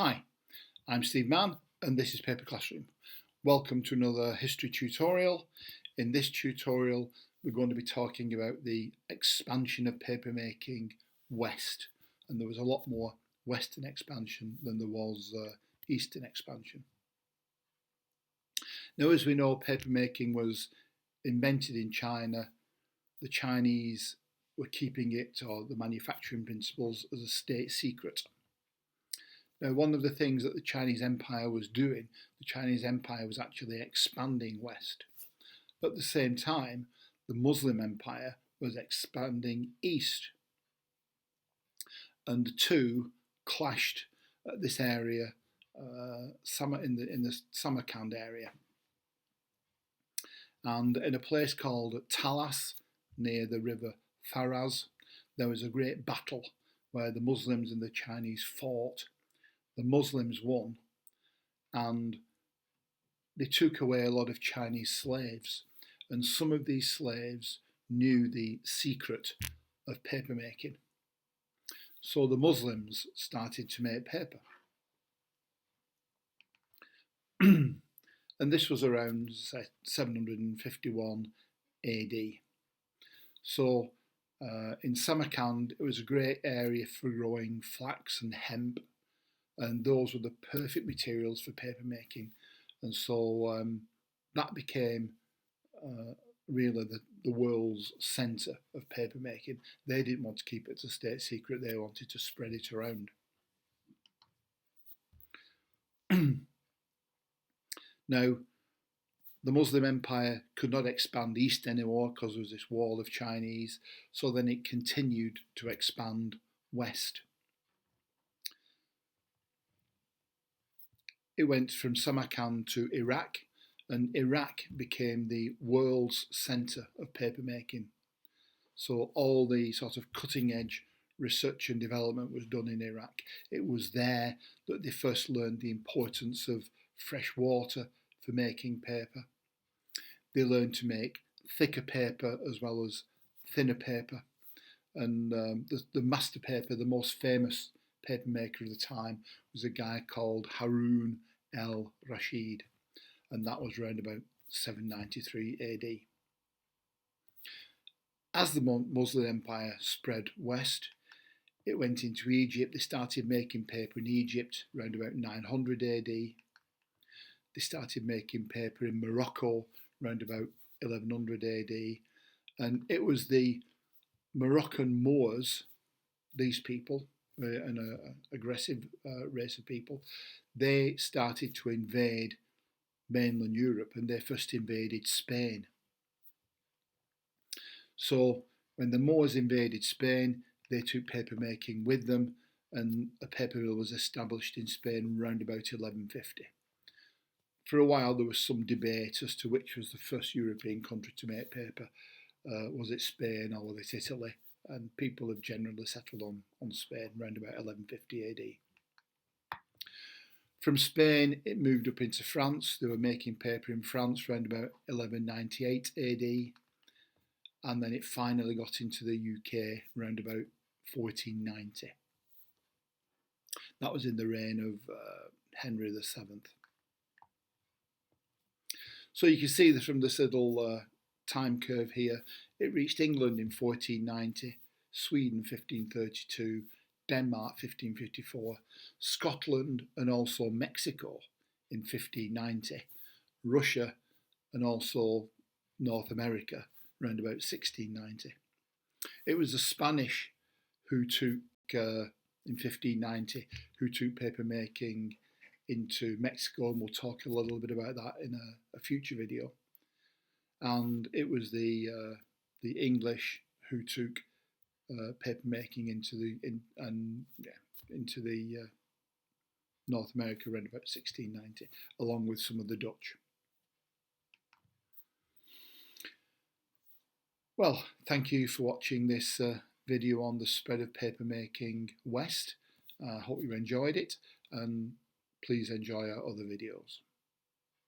Hi, I'm Steve Mann and this is Paper Classroom. Welcome to another history tutorial. In this tutorial we're going to be talking about the expansion of papermaking west, and there was a lot more western expansion than there was eastern expansion. Now, as we know, papermaking was invented in China. The Chinese were keeping it, or the manufacturing principles, as a state secret. Now, one of the things that the Chinese Empire was doing, the Chinese Empire was actually expanding west. At the same time, the Muslim Empire was expanding east. And the two clashed at this area, in the Samarkand area. And in a place called Talas, near the river Faraz, there was a great battle where the Muslims and the Chinese fought. The Muslims won, and they took away a lot of Chinese slaves, and some of these slaves knew the secret of papermaking. So the Muslims started to make paper. And this was around 751 AD. So in Samarkand, it was a great area for growing flax and hemp, and those were the perfect materials for papermaking. And so that became really the world's centre of papermaking. They didn't want to keep it a state secret, they wanted to spread it around. Now, the Muslim Empire could not expand east anymore because there was this wall of Chinese, so then it continued to expand west. It went from Samarkand to Iraq, and Iraq became the world's centre of papermaking. So all the sort of cutting edge research and development was done in Iraq. It was there that they first learned the importance of fresh water for making paper. They learned to make thicker paper as well as thinner paper. And the master paper, the most famous papermaker of the time, was a guy called Harun al-Rashid, and that was around about 793 AD. As the Muslim Empire spread west, it went into Egypt. They started making paper in Egypt around about 900 AD. They started making paper in Morocco around about 1100 AD. And it was the Moroccan Moors, these people, an aggressive race of people, they started to invade mainland Europe, and they first invaded Spain. So when the Moors invaded Spain, they took papermaking with them, and a paper mill was established in Spain around about 1150. For a while there was some debate as to which was the first European country to make paper. Was it Spain or was it Italy? And people have generally settled on Spain around about 1150 AD. From Spain, it moved up into France. They were making paper in France around about 1198 AD. And then it finally got into the UK around about 1490. That was in the reign of Henry VII. So you can see that from this little time curve here, it reached England in 1490, Sweden 1532, Denmark 1554, Scotland and also Mexico in 1590, Russia and also North America around about 1690. It was the Spanish who took, in 1590, who took papermaking into Mexico, and we'll talk a little bit about that in a future video. And it was the English who took papermaking into the North America around about 1690, along with some of the Dutch. Well, thank you for watching this video on the spread of papermaking west. I hope you enjoyed it, and please enjoy our other videos.